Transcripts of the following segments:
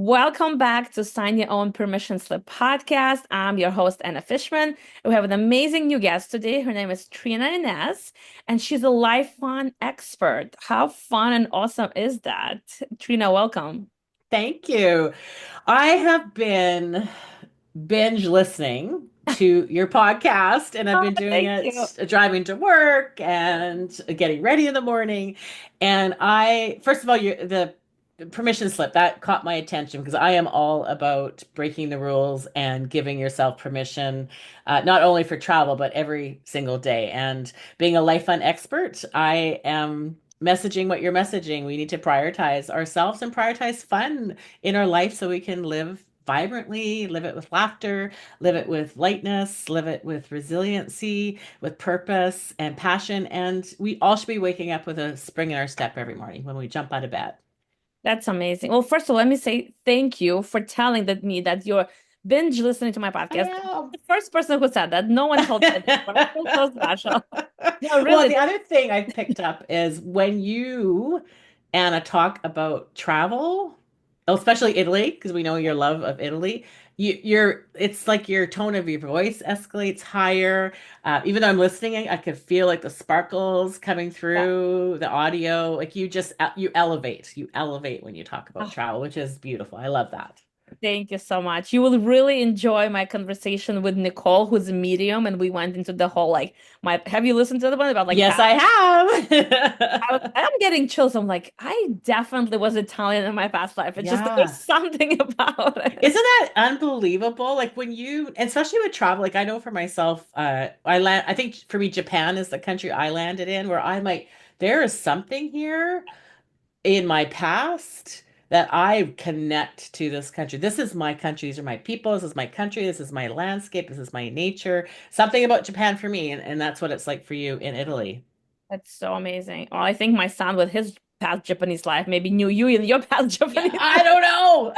Welcome back to Sign Your Own Permission Slip podcast. I'm your host, Anna Fishman. We have an amazing new guest today. Her name is Treena Innes, and she's a life fun expert. How fun and awesome is that? Treena, welcome. Thank you. I have been binge listening to your podcast, and I've Oh, been doing thank you. it driving to work and getting ready in the morning. And first of all, the permission slip that caught my attention because I am all about breaking the rules and giving yourself permission, not only for travel, but every single day. And being a life fun expert, I am messaging what you're messaging. We need to prioritize ourselves and prioritize fun in our life so we can live vibrantly, live it with laughter, live it with lightness, live it with resiliency, with purpose and passion. And we all should be waking up with a spring in our step every morning when we jump out of bed. That's amazing. Well, first of all, let me say thank you for telling me that you're binge listening to my I podcast. am. The first person who said that. No one told me that before. I feel so special. No, Well, really. the other thing I've picked up is when you, Anna, talk about travel, especially Italy, because we know your love of Italy. It's like your tone of your voice escalates higher. Even though I'm listening, I could feel like the sparkles coming through the audio. Like you elevate when you talk about Yeah. travel, which is beautiful. I love that. Thank you so much. You will really enjoy my conversation with Nicole, who's a medium, and we went into the whole like my. Have you listened to the one about like Yes, past? I I have. am getting chills. I'm like, I definitely was Italian in my past life. It's just that there's Yeah. something about it. Isn't that unbelievable? Like when especially with travel, like I know for myself, I think for me, Japan is the country I landed in where I'm like, there is something here in my past that I connect to this country. This is my country. These are my people. This is my country. This is my landscape. This is my nature. Something about Japan for me. And that's what it's like for you in Italy. That's so amazing. Well, I think my son with his past Japanese life maybe knew you in your past Yeah, Japanese I life. don't know.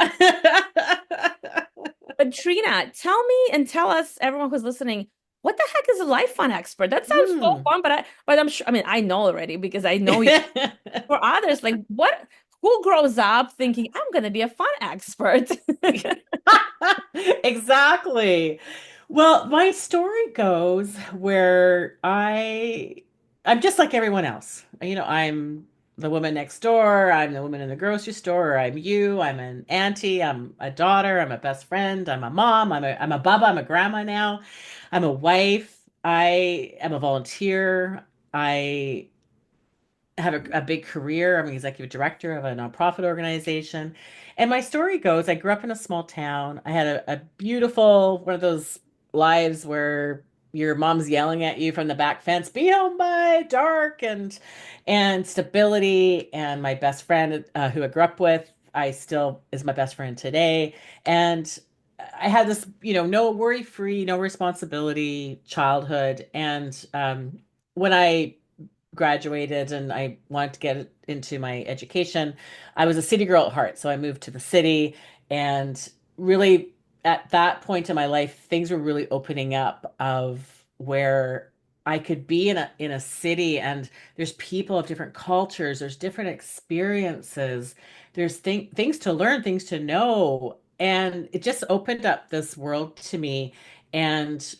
But Trina, tell me and tell us, everyone who's listening, what the heck is a life fun expert? That sounds so Hmm. fun, but I'm sure, I mean, I know already because I know you. For others, like what, who grows up thinking I'm gonna be a fun expert? Exactly. Well, my story goes where I'm just like everyone else. I'm the woman next door, I'm the woman in the grocery store, or I'm you, I'm an auntie, I'm a daughter, I'm a best friend, I'm a mom, I'm a baba, I'm a grandma now. I'm a wife, I am a volunteer. I have a big career. I'm an executive director of a nonprofit organization. And my story goes, I grew up in a small town. I had a beautiful one of those lives where your mom's yelling at you from the back fence, be home by dark and stability. And my best friend who I grew up with, I still is my best friend today. And I had this, no worry-free, no responsibility childhood. And when I graduated and I wanted to get into my education. I was a city girl at heart, so I moved to the city and really at that point in my life, things were really opening up of where I could be in a city and there's people of different cultures, there's different experiences, there's things to learn, things to know, and it just opened up this world to me. And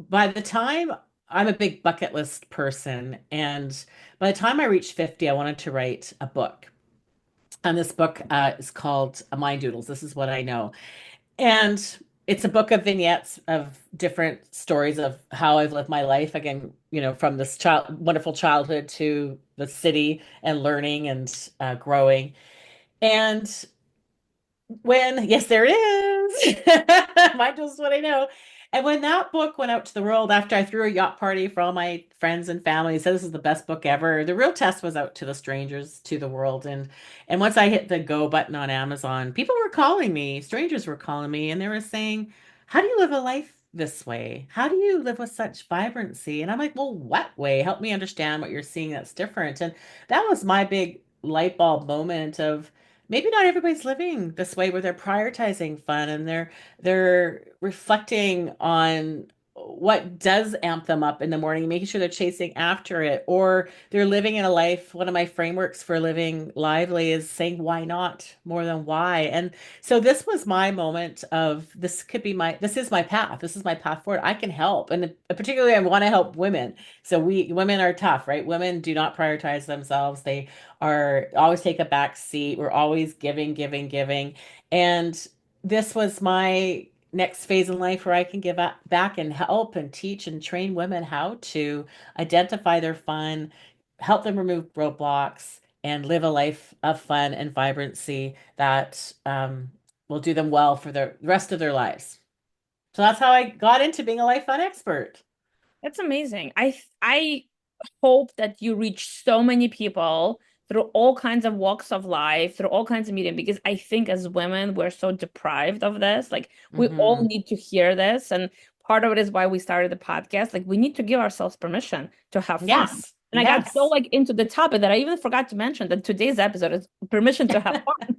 by the time I'm a big bucket list person, and by the time I reached 50, I wanted to write a book. And this book is called Mind Doodles. This is what I know. And it's a book of vignettes of different stories of how I've lived my life. Again, from this wonderful childhood to the city and learning and growing. And yes, there is. Mind is what I know. And when that book went out to the world after I threw a yacht party for all my friends and family, said this is the best book ever. The real test was out to the strangers, to the world. And once I hit the go button on Amazon, people were calling me, strangers were calling me, and they were saying, how do you live a life this way? How do you live with such vibrancy? And I'm like, well, what way? Help me understand what you're seeing that's different. And that was my big light bulb moment of maybe not everybody's living this way where they're prioritizing fun and they're reflecting on what does amp them up in the morning, making sure they're chasing after it, or they're living in a life. One of my frameworks for living lively is saying why not more than why. And so this was my moment of this is my path. This is my path forward. I can help. And particularly I want to help women. So women are tough, right? Women do not prioritize themselves. They are always take a back seat. We're always giving, giving, giving. And this was my next phase in life where I can back and help and teach and train women how to identify their fun, help them remove roadblocks, and live a life of fun and vibrancy that will do them well for the rest of their lives. So that's how I got into being a life fun expert. That's amazing. I hope that you reach so many people through all kinds of walks of life, through all kinds of media, because I think as women, we're so deprived of this. Like we all Hmm. need to hear this. And part of it is why we started the podcast. Like we need to give ourselves permission to have fun. Yes. And I got so Yes. like into the topic that I even forgot to mention that today's episode is permission to have fun.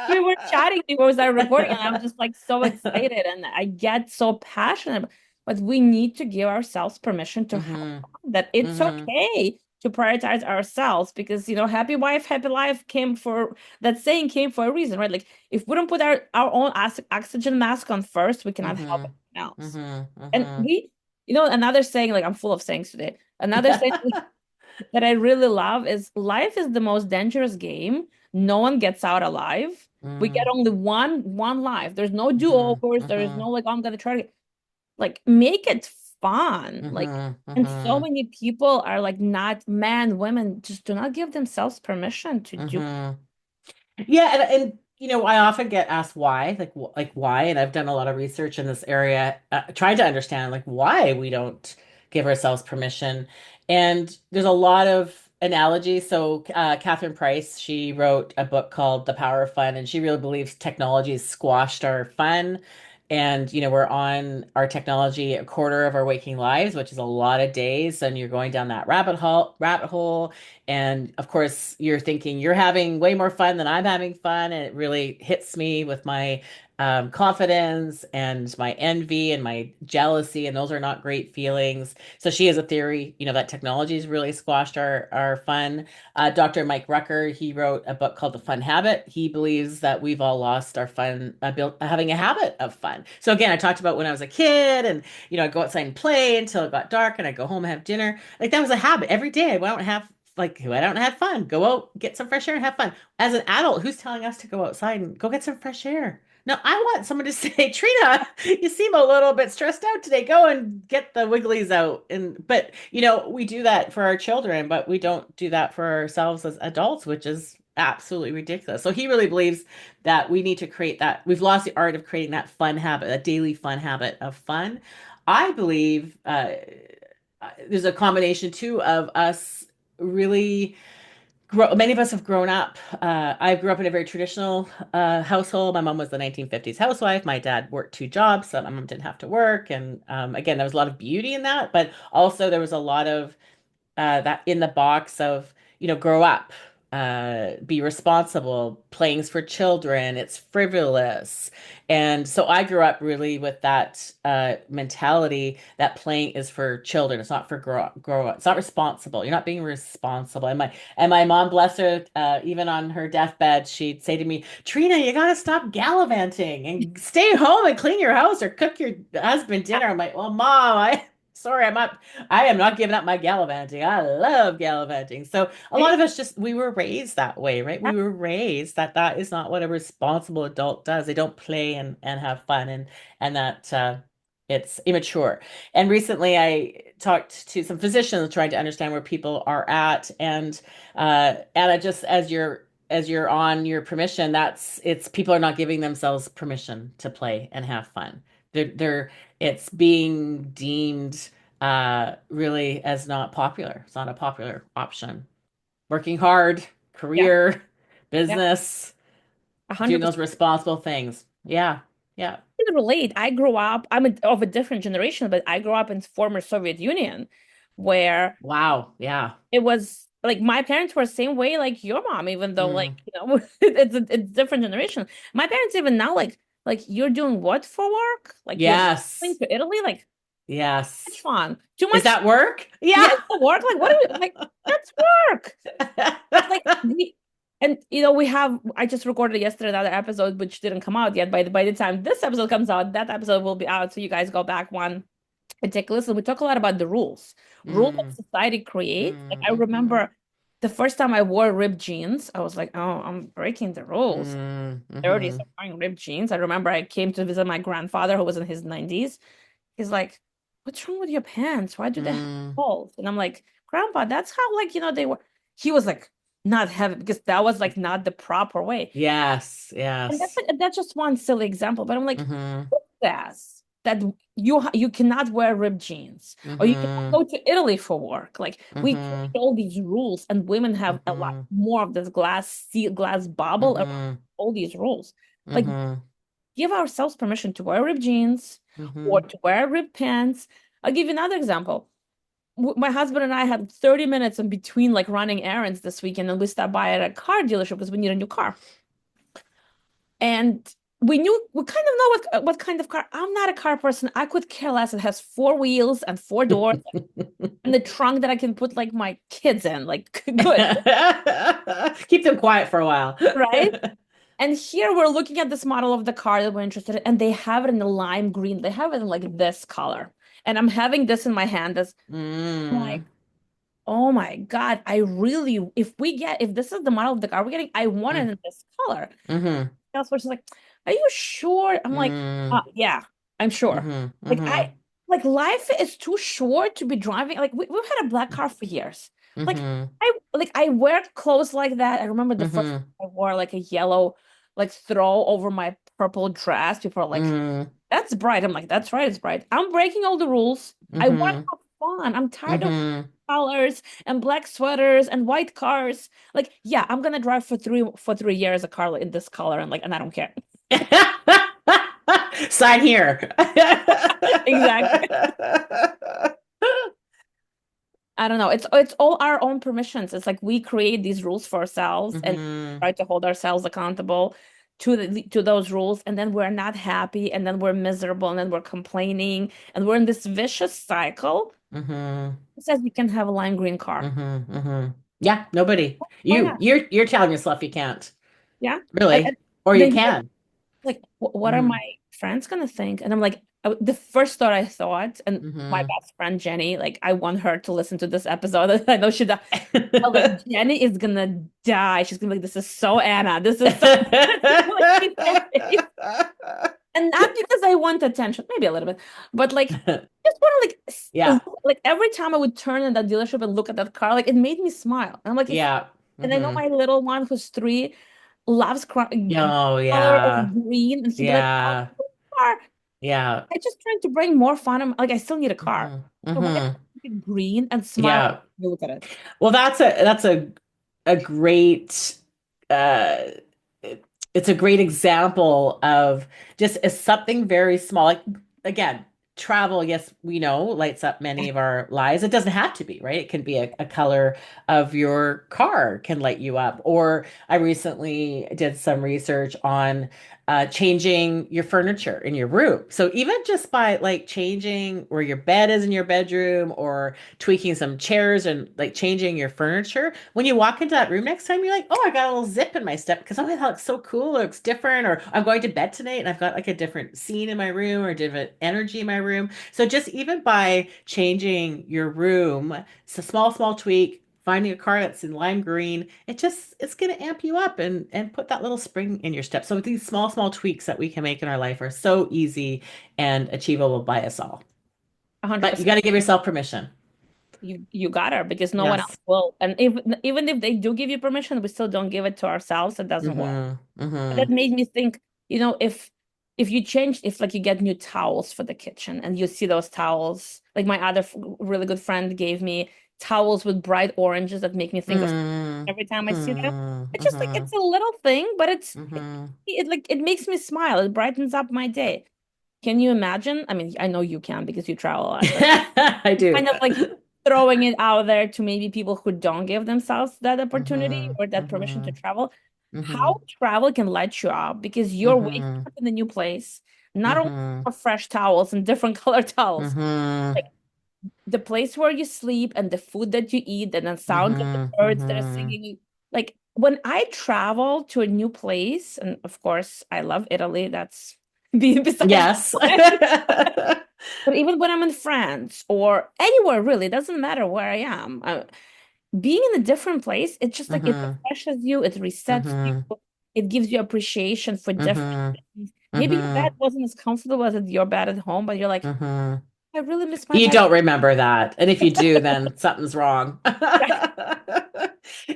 We were chatting before we started recording, and I was just like so excited, and I get so passionate. But we need to give ourselves permission to have Hmm. fun, that it's Hmm. okay to prioritize ourselves because happy wife, happy life came for that saying came for a reason, right? Like if we don't put our own oxygen mask on first, we cannot help Hmm. anyone else. Hmm. And Hmm. another saying, like I'm full of sayings today. Another saying that I really love is life is the most dangerous game. No one gets out alive. We get Mm. only one life. There's no Mhm, do-overs. There is no mhm, like, oh, I'm gonna try to like make it fun. Like, mhm, and so mhm, many people are like not men, women just do not give themselves permission to do. mhm. Yeah, and I often get asked why, like why, and I've done a lot of research in this area, trying to understand like why we don't give ourselves permission. And there's a lot of analogies. So, Catherine Price, she wrote a book called The Power of Fun, and she really believes technology has squashed our fun. And we're on our technology a quarter of our waking lives, which is a lot of days, and you're going down that rabbit hole. And of course, you're thinking you're having way more fun than I'm having fun. And it really hits me with my confidence and my envy and my jealousy. And those are not great feelings. So she has a theory, that technology has really squashed our fun. Dr. Mike Rucker, he wrote a book called The Fun Habit. He believes that we've all lost our fun, having a habit of fun. So again, I talked about when I was a kid and, I'd go outside and play until it got dark and I'd go home and have dinner. Like that was a habit. Every day I went out and who I don't have fun. Go out, get some fresh air and have fun. As an adult, who's telling us to go outside and go get some fresh air? No, I want someone to say, Treena, you seem a little bit stressed out today. Go and get the wigglies out. But we do that for our children, but we don't do that for ourselves as adults, which is absolutely ridiculous. So he really believes that we need to create that. We've lost the art of creating that fun habit, that daily fun habit of fun. I believe there's a combination too of us really many of us have grown up. I grew up in a very traditional household. My mom was the 1950s housewife. My dad worked two jobs, so my mom didn't have to work. And again, there was a lot of beauty in that, but also there was a lot of that in the box of, grow up, be responsible, playing's for children, it's frivolous. And so I grew up really with that mentality that playing is for children. It's not for grow up. It's not responsible. You're not being responsible. And my mom, bless her, even on her deathbed, she'd say to me, Treena, you gotta stop gallivanting and stay home and clean your house or cook your husband dinner. I'm like, well, mom, sorry, I am not giving up my gallivanting. I love gallivanting. So a lot of us we were raised that way, right? We were raised that that is not what a responsible adult does. They don't play and have fun and that it's immature. And recently I talked to some physicians trying to understand where people are at. And I just as you're on your permission, it's people are not giving themselves permission to play and have fun. They're it's being deemed really as not popular. It's not a popular option. Working hard, Yeah, career, yeah, business, doing 100%. those responsible things. Yeah. Yeah. Can relate. I grew up, of a different generation, but I grew up in former Soviet Union where Wow. Yeah. it was like my parents were the same way like your mom, even though like, Mm. it's a different generation. My parents even now like Like you're doing what for work? Like you're traveling Yes. to Italy? Like much Yes. fun. Too Is much. that work? Yeah, Yeah. it's not work. Like what are we like? That's work. But like we and we have I just recorded yesterday another episode which didn't come out yet. By the time this episode comes out, that episode will be out. So you guys go back one and take a listen. We talk a lot about the rules that Mm, society creates. Like I mhm, remember the first time I wore ripped jeans, I was like, oh, I'm breaking the rules. 30s, mhm, I'm wearing ripped jeans. I remember I came to visit my grandfather who was in his 90s. He's like, what's wrong with your pants? Why do they have mm. holes? And I'm like, Grandpa, that's how like, they were. He was like, not heavy because that was like not the proper way. Yes, And yes. that's just one silly example, but I'm like, Mhm, who says that you cannot wear ripped jeans or you cannot mhm, go to Italy for work? Like we create mhm, all these rules, and women have a lot mhm, more of this glass bubble around mhm, all these rules. Like mhm, give ourselves permission to wear ripped jeans or mhm. to wear ripped pants. I'll give you another example. My husband and I had 30 minutes in between like running errands this weekend, and we stopped by at a car dealership because we need a new car. And we kind of know what kind of car. I'm not a car person. I could care less. It has four wheels and four doors and the trunk that I can put like my kids in. Like good, Keep them quiet for a while. right? And here we're looking at this model of the car that we're interested in, and they have it in the lime green. They have it in like this color. And I'm having this in my hand as I'm Mm, like, oh my God, if this is the model of the car we're getting, I want it mm, in this color. mhm, Else was like, are you sure? I'm like, mm, yeah, I'm sure. mhm, Like mhm, life is too short to be driving. Like we've had a black car for years. Like mhm, I wear clothes like that. I remember the first mhm, time I wore like a yellow like throw over my purple dress. People are like, mhm, that's bright. I'm like, that's right, it's bright. I'm breaking all the rules. I want to mhm, have fun. I'm tired of mhm. colors and black sweaters and white cars. Like, yeah, I'm gonna drive for 3 years a car in this color and I don't care. Sign here. Exactly. I don't know. It's all our own permissions. It's like we create these rules for ourselves and Mhm, try to hold ourselves accountable to those rules, and then we're not happy, and then we're miserable, and then we're complaining, and we're in this vicious cycle. mhm, It says you can have a lime green car. mhm, mhm. Yeah, nobody. Why You not? you're telling yourself you can't. Yeah. Really? Or you Then you're can. like, what are my Mhm, friends gonna think? And I'm like, the first thought I thought, and my mhm. best friend Jenny, like, I want her to listen to this episode. I know she does. I was like, Jenny is gonna die. She's gonna be like, this is so Anna. This is so like she's so face. And not because I want attention, maybe a little bit, but like just want to Yeah. like every time I would turn in that dealership and look at that car, like it made me smile. And I'm like, Yeah. and I know Hmm. my little one who's 3 loves Oh, color of yeah. green, and he'd be like, "Oh, Yeah. car." Yeah. I just trying to bring more fun. Like I still need a car. Hmm. So why not Hmm. make it green and smile Yeah. when you look at it? Well, that's a great uh it's a great example of just as something very small. Like again, travel, yes, we know lights up many of our lives. It doesn't have to be, right? It can be a color of your car can light you up. Or I recently did some research on changing your furniture in your room. So even just by like changing where your bed is in your bedroom or tweaking some chairs and like changing your furniture, when you walk into that room next time, you're like, oh, I got a little zip in my step because oh, that looks so cool. It looks different. Or I'm going to bed tonight and I've got like a different scene in my room or different energy in my room. So just even by changing your room, it's a small tweak. Finding a car that's in lime green, it's gonna amp you up and put that little spring in your step. So these small tweaks that we can make in our life are so easy and achievable by us all. But you 100%. got to give yourself permission. You got her because no one else Yes. will. And even if they do give you permission, we still don't give it to ourselves. It doesn't work. Mm-hmm. And that Mm-hmm. made me think, if like you get new towels for the kitchen and you see those towels, like my other really good friend gave me towels with bright oranges that make me think of Mm-hmm. every time I see them. It's just like Mm-hmm. it's a little thing, but Mm-hmm. it makes me smile. It brightens up my day. Can you imagine? I mean, I know you can because you travel a lot, but I do. kind of like throwing it out there to maybe people who don't give themselves that opportunity Mm-hmm. or that permission to Mm-hmm. travel. how Mm-hmm. travel can light you up because you're waking Mm-hmm. up in a new place, not only Mm-hmm. for fresh towels and different color towels, Mm-hmm. like the place where you sleep and the food that you eat and the sounds of the Mm-hmm. birds that are Mm-hmm. singing. Like when I travel to a new place, and of course I love Italy, that's besides the Yes. point. But even when I'm in France or anywhere really, it doesn't matter where I am. Being in a different place, it's just like it Mm-hmm. refreshes you, it resets you, Mm-hmm. it gives you appreciation for different Mm-hmm. things. Maybe your bed Mm-hmm. wasn't as comfortable as your bed at home, but you're like, Mm-hmm. I really miss my You bed. don't remember that. And if you do, then something's wrong. Right.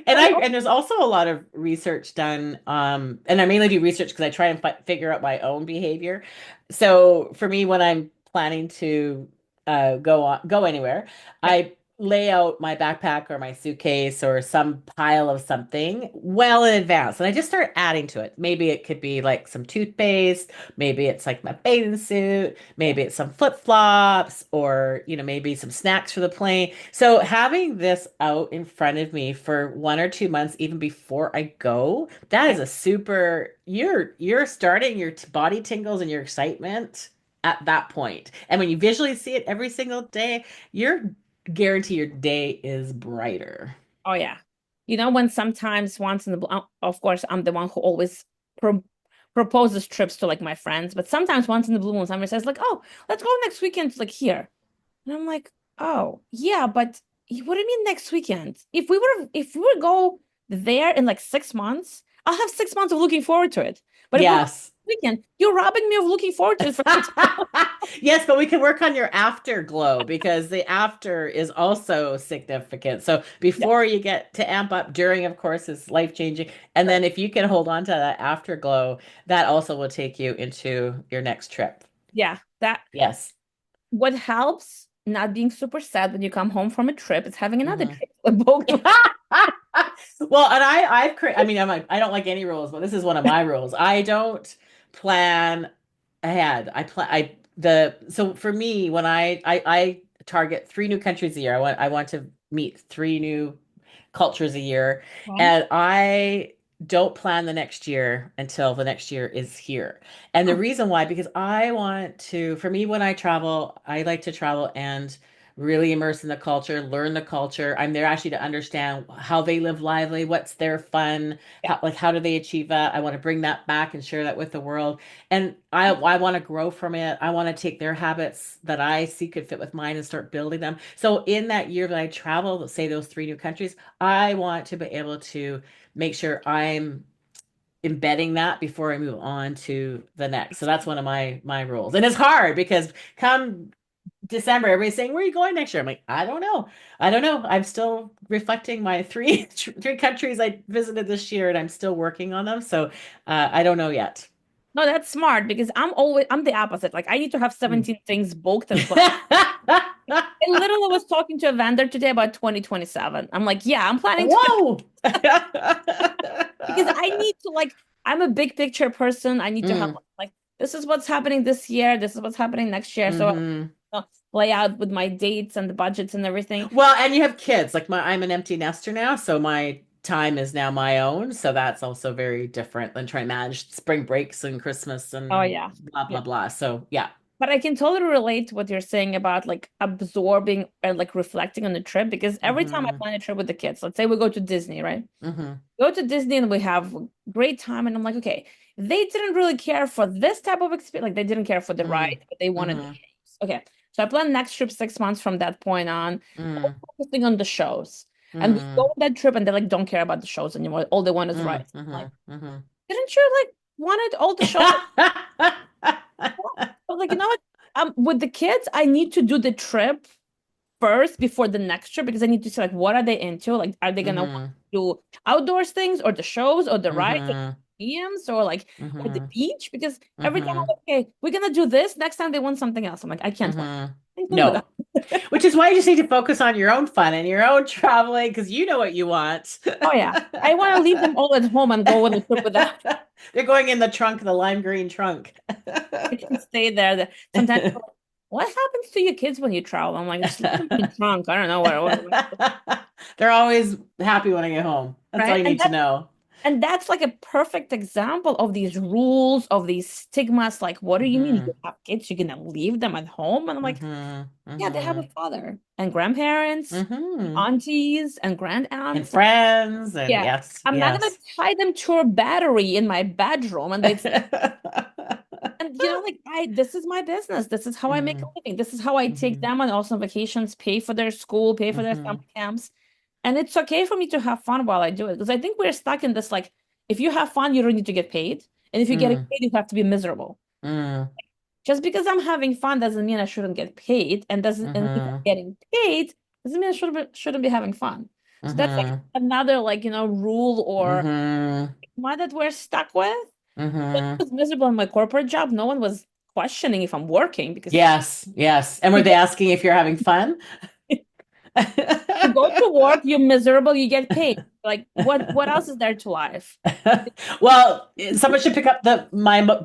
And But there's also a lot of research done, and I mainly do research because I try and figure out my own behavior. So for me, when I'm planning to go anywhere, yeah. I lay out my backpack or my suitcase or some pile of something well in advance, and I just start adding to it. Maybe it could be like some toothpaste, maybe it's like my bathing suit. Yeah. Maybe it's some flip-flops or, maybe some snacks for the plane. So having this out in front of me for 1 or 2 months, even before I go, that Yeah. is a super, you're starting your body tingles and your excitement at that point. And when you visually see it every single day, you're guarantee your day is brighter. Oh yeah. You know, when sometimes once in the of course I'm the one who always pro proposes trips to like my friends, but sometimes once in the blue moon somebody says like, "Oh, let's go next weekend like here." And I'm like, "Oh, yeah, but what do you mean next weekend? If we were go there in like 6 months, I'll have 6 months of looking forward to it. But if we're going Yes. this weekend, you're robbing me of looking forward to it for 6 months." Yes, but we can work on your afterglow because the after is also significant. So Yeah. before you get to amp up, during, of course, is life-changing. And Right. then if you can hold on to that afterglow, that also will take you into your next trip. Yeah, that Yes. what helps not being super sad when you come home from a trip is having another Mhm. trip. Like both. Well, and I mean, I don't like any rules, but this is one of my rules. I don't plan ahead. So for me, when I target 3 new countries a year. I want to meet 3 new cultures a year, Okay. and I don't plan the next year until the next year is here. And the Oh, reason why, because for me, when I travel, I like to travel and really immerse in the culture, learn the culture. I'm there actually to understand how they live lively, what's their fun, yeah. how do they achieve that? I want to bring that back and share that with the world. And I want to grow from it. I want to take their habits that I see could fit with mine and start building them. So in that year that I travel, say those 3 new countries, I want to be able to make sure I'm embedding that before I move on to the next. So that's one of my rules. And it's hard because come December, everybody's saying, "Where are you going next year?" I'm like, "I don't know. I don't know. I'm still reflecting my three countries I visited this year, and I'm still working on them. So I don't know yet." No, that's smart because I'm the opposite. Like I need to have Hmm. 17 things booked and planned. I literally was talking to a vendor today about 2027. I'm like, yeah, I'm planning to Whoa. because I need to like I'm a big picture person. I need to have Mm, like this is what's happening this year, this is what's happening next year. So hmm. lay out with my dates and the budgets and everything. Well, and you have kids. I'm an empty nester now, so my time is now my own. So that's also very different than trying to manage spring breaks and Christmas Oh and yeah. blah Yeah. blah blah. So yeah. But I can totally relate to what you're saying about like absorbing and like reflecting on the trip because every time I Hmm. plan a trip with the kids, let's say we go to Disney, right? Hmm. Go to Disney and we have a great time. And I'm like, okay, they didn't really care for this type of experience. Like they didn't care for the Hmm. ride, but they wanted the Hmm. games. Okay. So I plan next trip 6 months from that point on, all Hmm. focusing on the shows. And we go Hmm. on that trip and they like don't care about the shows anymore. All they want is Hmm. rides. I'm like, Hmm. Hmm. didn't you like wanted all the shows? But like, you know what? With the kids, I need to do the trip first before the next trip because I need to see like what are they into? Like, are they gonna want Hmm. to do outdoors things or the shows or the rides or Hmm. the museums or like or the Hmm. beach? Because every time I'm Hmm. like, okay, we're gonna do this. Next time they want something else. I'm like, I can't wait. Hmm. I can do No. that. Which is why you just need to focus on your own fun and your own traveling because you know what you want. Oh yeah, I want to leave them all at home and go on the trip without. They're going in the trunk, the lime green trunk. I can stay there. Sometimes, what happens to your kids when you travel? I'm like, just leave them in the trunk. I don't know what They're always happy when I get home. That's all right? you And need to know. And that's like a perfect example of these rules, of these stigmas. Like, what do you mean Hmm you have kids? You're gonna leave them at home? And I'm like, hmm yeah, they have a hmm father and grandparents, hmm aunties and And grandaunt. friends, and Yeah. yes, I'm not gonna yes. tie them to a battery in my bedroom and they'd and like this is my business. This is how I make a hmm living. This is how I take hmm them on awesome vacations, pay for their school, pay for their summer hmm camps. And it's okay for me to have fun while I do it. Because I think we're stuck in this like, if you have fun, you don't need to get paid. And if you're getting mm paid, you have to be miserable. mm Just because I'm having fun doesn't mean I shouldn't get paid. And if I'm hmm getting paid, doesn't mean I shouldn't be having fun. So that's like hmm another like, rule or hmm one that we're stuck with. When I hmm was miserable in my corporate job, no one was questioning if I'm working because Yes, yes. And were you they go asking if you're having fun? you go to work, you're miserable, you get paid. Like what else is there to life? Well, someone should pick up the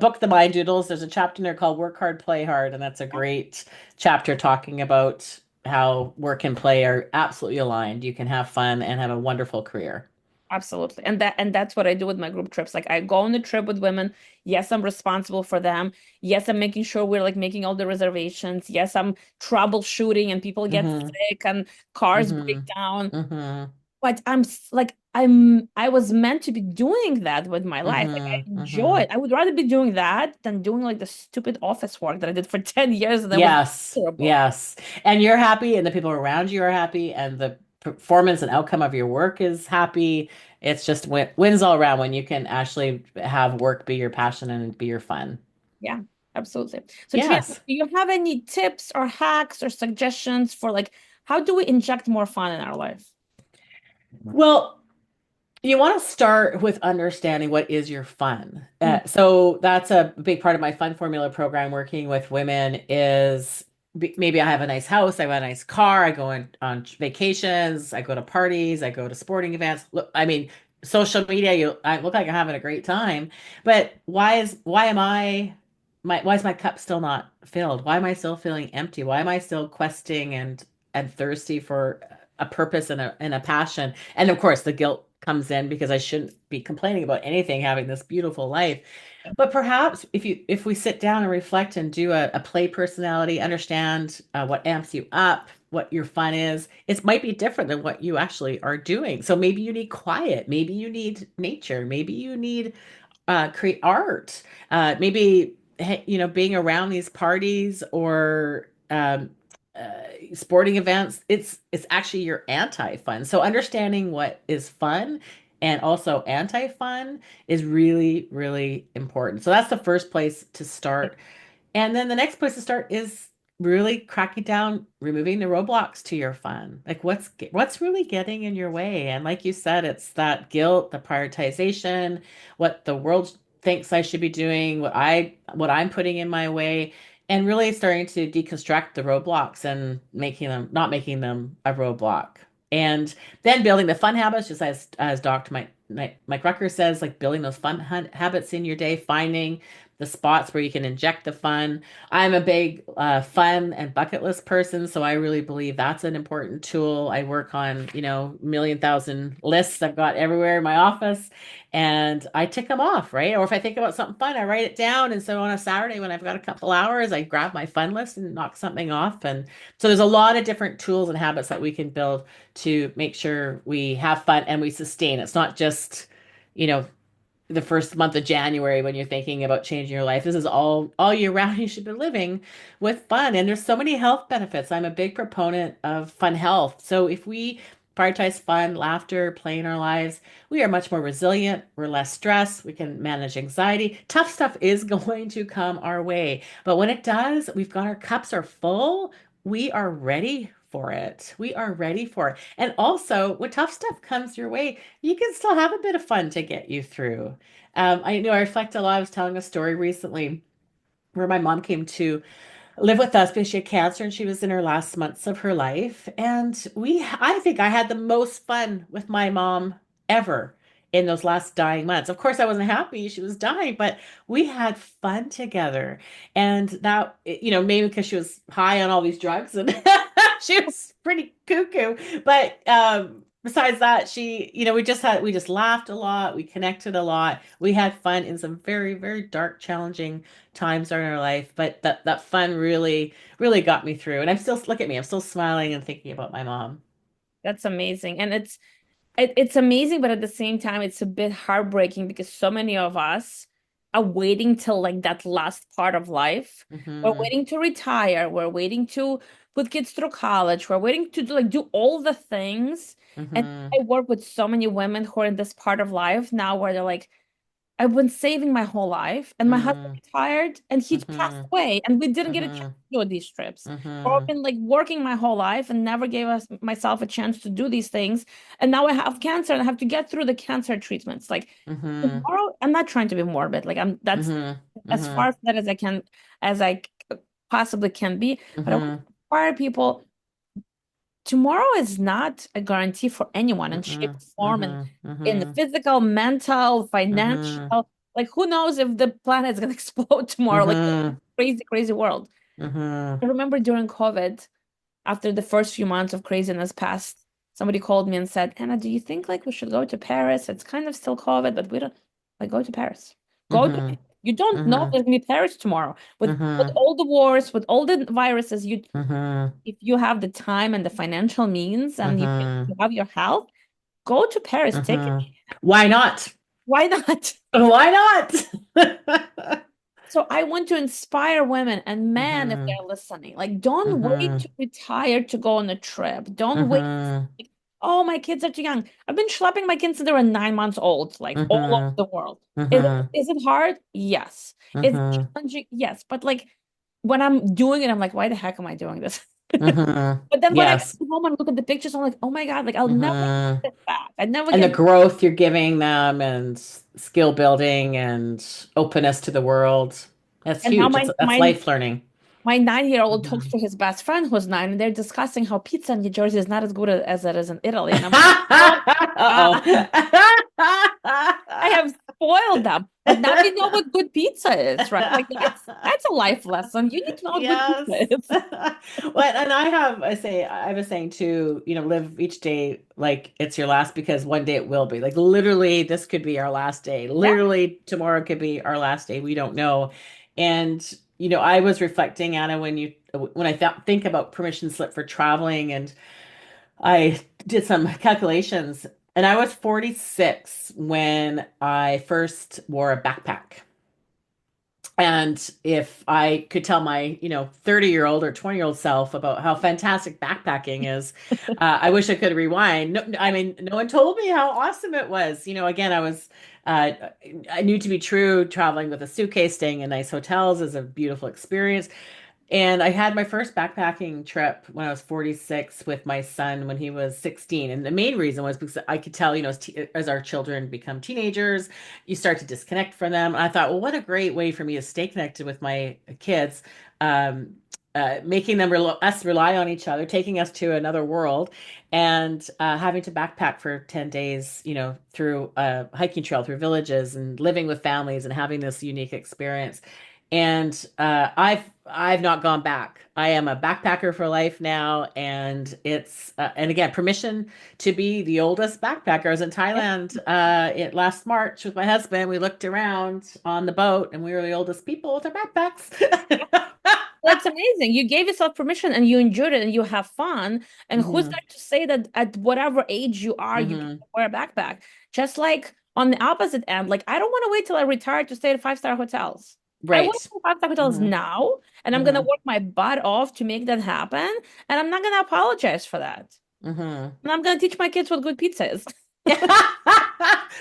book, The Mind Doodles. There's a chapter in there called Work Hard, Play Hard, and that's a great chapter talking about how work and play are absolutely aligned. You can have fun and have a wonderful career. Absolutely. And that's what I do with my group trips. Like I go on the trip with women. Yes, I'm responsible for them. Yes, I'm making sure we're like making all the reservations. Yes, I'm troubleshooting and people get hmm sick and cars break hmm down. hmm But I was meant to be doing that with my life. Like I enjoy it. hmm I would rather be doing that than doing like the stupid office work that I did for 10 years and that was Yes, miserable. yes. And you're happy, and the people around you are happy, and the performance and outcome of your work is happy. It's just wins all around when you can actually have work be your passion and be your fun. Yeah, absolutely. So Trina, do Yes. you have any tips or hacks or suggestions for like how do we inject more fun in our life? Well, you want to start with understanding what is your fun. Mm, So that's a big part of my fun formula program working with women is maybe I have a nice house, I have a nice car, I go on vacations, I go to parties, I go to sporting events. Look, I mean, social media, I look like I'm having a great time, but why is my cup still not filled? Why am I still feeling empty? Why am I still questing and thirsty for a purpose and a passion? And of course, the guilt comes in because I shouldn't be complaining about anything, having this beautiful life. But perhaps if we sit down and reflect and do a play personality, understand what amps you up, what your fun is, it might be different than what you actually are doing. So maybe you need quiet, maybe you need nature, maybe you need create art. Maybe being around these parties or sporting events. It's actually your anti-fun. So understanding what is fun and also anti-fun is really, really important. So that's the first place to start. And then the next place to start is really cracking down, removing the roadblocks to your fun. Like what's really getting in your way? And like you said, it's that guilt, the prioritization, what the world thinks I should be doing, what I'm putting in my way, and really starting to deconstruct the roadblocks and making them not making them a roadblock. And then building the fun habits, just as Dr. Mike Rucker says, like building those fun habits in your day, finding the spots where you can inject the fun. I'm a big fun and bucket list person, so I really believe that's an important tool. I work on, million thousand lists I've got everywhere in my office, and I tick them off, right? Or if I think about something fun, I write it down. And so on a Saturday when I've got a couple hours, I grab my fun list and knock something off. And so there's a lot of different tools and habits that we can build to make sure we have fun and we sustain. It's not just, you know, the first month of January when you're thinking about changing your life. This is all year round. You should be living with fun. And there's so many health benefits. I'm a big proponent of fun health. So if we prioritize fun, laughter, play in our lives, we are much more resilient. We're less stressed. We can manage anxiety. Tough stuff is going to come our way. But when it does, we've got our cups are full. We are ready for it. We are ready for it. And also, when tough stuff comes your way, you can still have a bit of fun to get you through. I know I reflect a lot. I was telling a story recently where my mom came to live with us because she had cancer and she was in her last months of her life. And I think I had the most fun with my mom ever in those last dying months. Of course, I wasn't happy she was dying, but we had fun together. And that, maybe because she was high on all these drugs and she was pretty cuckoo, but besides that, we just laughed a lot, we connected a lot, we had fun in some very, very dark, challenging times in our life, but that fun really, really got me through. And I'm still, look at me, I'm still smiling and thinking about my mom. That's amazing. And it's amazing, but at the same time, it's a bit heartbreaking because so many of us are waiting till like that last part of life. We're Hmm. waiting to retire. We're waiting to put kids through college. We're waiting to do all the things. And Hmm. I work with so many women who are in this part of life now where they're like, I've been saving my whole life, and my husband Hmm. retired, and he passed Hmm. away, and we didn't get a chance Hmm. to do these trips. Or I've Hmm. been like working my whole life and never gave myself a chance to do these things, and now I have cancer and I have to get through the cancer treatments. Like Hmm. tomorrow, I'm not trying to be morbid. Like I'm that's Hmm. as Hmm. far from that as I can, as possibly can be. But I want to Hmm. inspire people tomorrow is not a guarantee for anyone in shape Hmm. or form and Hmm. in the Hmm. physical, mental, Hmm. financial. Like who knows if the planet is gonna explode tomorrow? Like Hmm. crazy, crazy world. Hmm. I remember during COVID, after the first few months of craziness passed, somebody called me and said, Anna, do you think like we should go to Paris? It's kind of still COVID, but we don't like go to Paris. Go to Hmm. you don't know if Hmm. there's gonna be Paris tomorrow. With Hmm. all the wars, with all the viruses, you Hmm. if you have the time and the financial means and you Hmm. have your health, go to Paris, take it. Hmm. Why not? Why not? Why not? So I want to inspire women and men if Hmm. they're listening. Like, don't wait Hmm. to retire to go on a trip. Don't wait. Hmm. Like, oh, my kids are too young. I've been schlepping my kids since they were 9 months old, like all over Hmm. the world. Is it, Hmm. is it hard? Yes. Is it Hmm. challenging? Yes. But like when I'm doing it, I'm like, why the heck am I doing this? Hmm. But then when I Yes. come home and look at the pictures, I'm like, oh my God, like I'll never Hmm. get back. I never And the get growth you're giving them and skill building and openness to the world. That's and now huge. my That's life learning. my 9-year-old talks Hmm. to his best friend who's 9, and they're discussing how pizza in New Jersey is not as good as it is in Italy. And I'm like, oh Uh-oh. God, I have spoiled them. But now they know what good pizza is, right? Like that's a life lesson. You need to know what good Yes. pizza is. Well, and I was saying too, live each day like it's your last because one day it will be. Like literally, this could be our last day. Yeah. Literally, tomorrow could be our last day. We don't know. And, I was reflecting, Anna, when I think about permission slip for traveling, and I did some calculations, and I was 46 when I first wore a backpack. And if I could tell my, 30-year-old or 20-year-old self about how fantastic backpacking is, I wish I could rewind. No, I mean, no one told me how awesome it was. Again, uh, I knew to be true, traveling with a suitcase, staying in nice hotels is a beautiful experience. And I had my first backpacking trip when I was 46 with my son when he was 16. And the main reason was because I could tell, as our children become teenagers, you start to disconnect from them. And I thought, well, what a great way for me to stay connected with my kids, um, making us rely on each other, taking us to another world, and having to backpack for 10 days, through a hiking trail, through villages, and living with families and having this unique experience. And I've not gone back. I am a backpacker for life now, and and again, permission to be the oldest backpacker. I was in Yeah. Thailand last March with my husband. We looked around on the boat, and we were the oldest people with our backpacks. That's amazing. You gave yourself permission and you enjoyed it and you have fun. And who's Hmm. there to say that at whatever age you are, you can Hmm. wear a backpack? Just like on the opposite end, like I don't want to wait till I retire to stay at five-star hotels. I work Right. for five-star hotels Hmm. now, and I'm gonna Hmm. work my butt off to make that happen. And I'm not gonna apologize for that. Hmm. And I'm gonna teach my kids what good pizza is.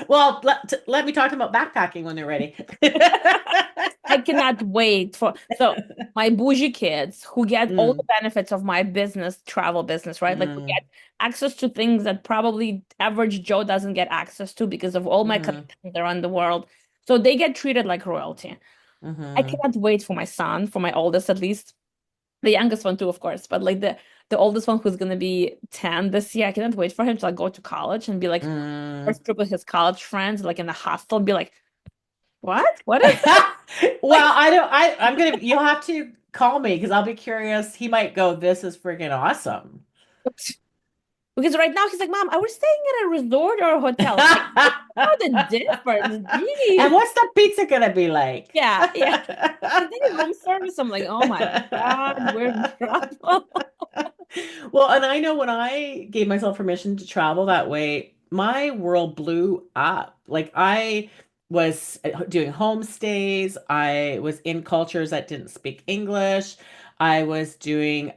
Well, let me talk to them about backpacking when they're ready. I cannot wait for so my bougie kids who get all the Mm. benefits of my business, travel business, right? Like we Mm. get access to things that probably average Joe doesn't get access to because of all my Hmm. connections around the world. So they get treated like royalty. I Hmm. cannot wait for my son, for my oldest at least. The youngest one too, of course, but like the oldest one who's gonna be 10 this year. I cannot wait for him to like go to college and be like Mm. first trip with his college friends, like in the hostel, and be like, what? What is this? Well, I don't, you'll have to call me because I'll be curious. He might go, this is freaking awesome. Like Because right now he's like, Mom, are we staying at a resort or a hotel? I'm like, I know the difference. And Jeez. what's the pizza gonna be like? Yeah, yeah. Is there room service? I'm like, oh my God, we're in trouble. Well, and I know when I gave myself permission to travel that way, my world blew up. Like I was doing homestays, I was in cultures that didn't speak English. I was doing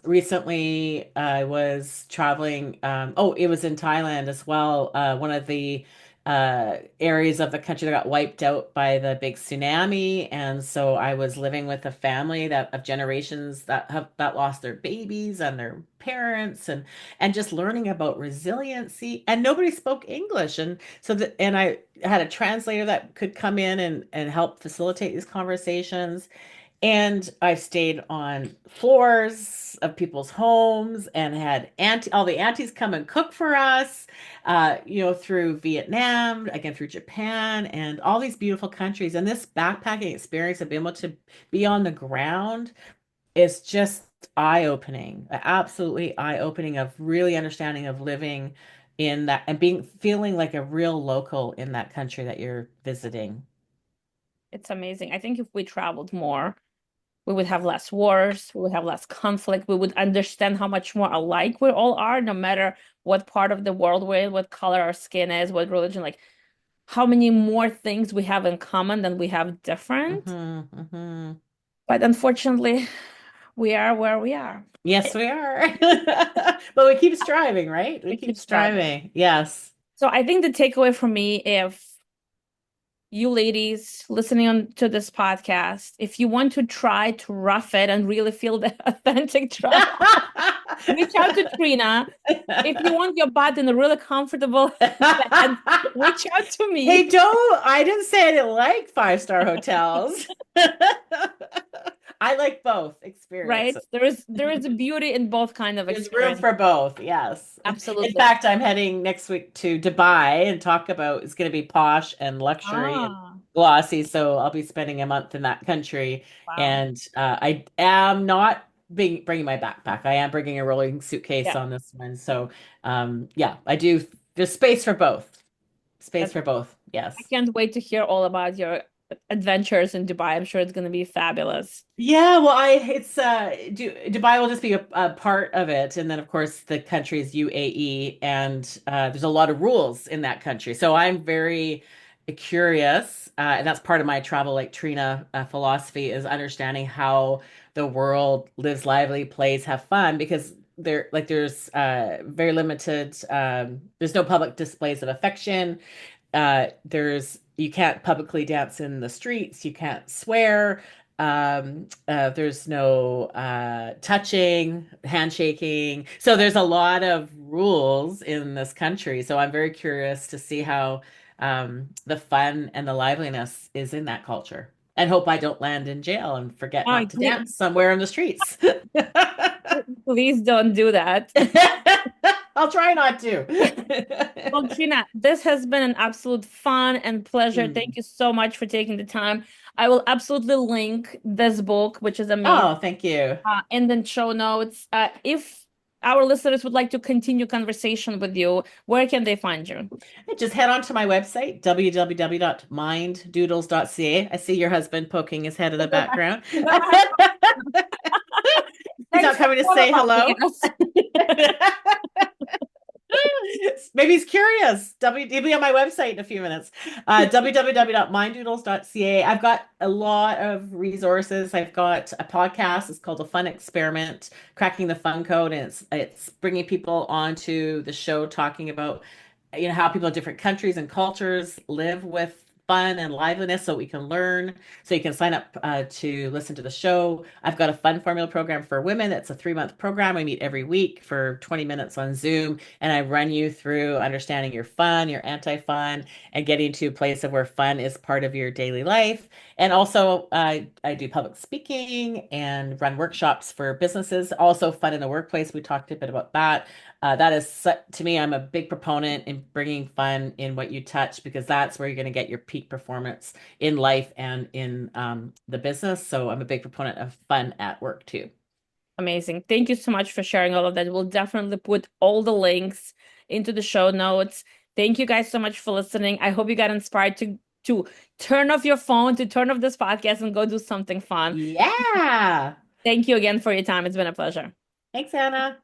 recently I was traveling oh, it was in Thailand as well. One of the areas of the country that got wiped out by the big tsunami. And so I was living with a family that of generations that lost their babies and their parents and just learning about resiliency. And nobody spoke English. And so that and I had a translator that could come in and help facilitate these conversations. And I stayed on floors of people's homes and had all the aunties come and cook for us, through Vietnam, again through Japan, and all these beautiful countries. And this backpacking experience of being able to be on the ground is just eye-opening, absolutely eye-opening of really understanding of living in that and feeling like a real local in that country that you're visiting. It's amazing. I think if we traveled more, we would have less wars, we would have less conflict, we would understand how much more alike we all are, no matter what part of the world we're in, what color our skin is, what religion, like how many more things we have in common than we have different. Hmm. Hmm. But unfortunately, we are where we are. Yes, we are. But we keep striving, right? We We keep keep striving. striving. Yes. So I think the takeaway for me, if you ladies listening on to this podcast, if you want to try to rough it and really feel the authentic travel, reach out to Treena. If you want your butt in a really comfortable bed, reach out to Hey, me. I didn't say I didn't like five-star hotels. I like both Right? experiences. There is a beauty in both kind of There's room experience. for both, yes. In Absolutely. fact, I'm heading next week to Dubai and talk about it's going to be posh and luxury and Ah, glossy. So I'll be spending a month in that country. wow. And I am not bringing my backpack. I am bringing a rolling suitcase Yeah. on this one. So yeah, I do. There's space for both. Space That's, for both. I Yes. can't wait to hear all about your adventures in Dubai. I'm sure it's going to be fabulous. Yeah, well, it's Dubai will just be a part of it, and then of course the country is UAE, and there's a lot of rules in that country. So I'm very curious, and that's part of my travel like Trina philosophy is understanding how the world lives lively, plays, have fun, because there's very limited. There's no public displays of affection. There's you can't publicly dance in the streets, you can't swear, there's no touching, handshaking. So there's a lot of rules in this country. So I'm very curious to see how the fun and the liveliness is in that culture. And hope I don't land in jail and forget Oh, not to dance somewhere in the streets. please don't do that. I'll try not to. Well, Trina, this has been an absolute fun and pleasure. Thank Mm. you so much for taking the time. I will absolutely link this book, which is amazing, Oh, thank you. in the show notes. If our listeners would like to continue conversation with you, where can they find you? Just head on to my website, www.minddoodles.ca. I see your husband poking his head in the background. He's Thanks not for coming to say following hello. us. Maybe he's curious. He'll be on my website in a few minutes. Www.minddoodles.ca. I've got a lot of resources. I've got a podcast. It's called The Fun Experiment, Cracking the Fun Code, and it's bringing people onto the show talking about how people in different countries and cultures live with fun and liveliness so we can learn. So you can sign up to listen to the show. I've got a fun formula program for women. It's a 3-month program. We meet every week for 20 minutes on Zoom, and I run you through understanding your fun, your anti-fun, and getting to a place of where fun is part of your daily life. And also, I do public speaking and run workshops for businesses. Also, fun in the workplace. We talked a bit about that. That is, to me, I'm a big proponent in bringing fun in what you touch because that's where you're going to get your peak performance in life and in the business. So I'm a big proponent of fun at work too. Amazing. Thank you so much for sharing all of that. We'll definitely put all the links into the show notes. Thank you guys so much for listening. I hope you got inspired to turn off your phone, to turn off this podcast and go do something fun. Yeah. Thank you again for your time. It's been a pleasure. Thanks, Anna.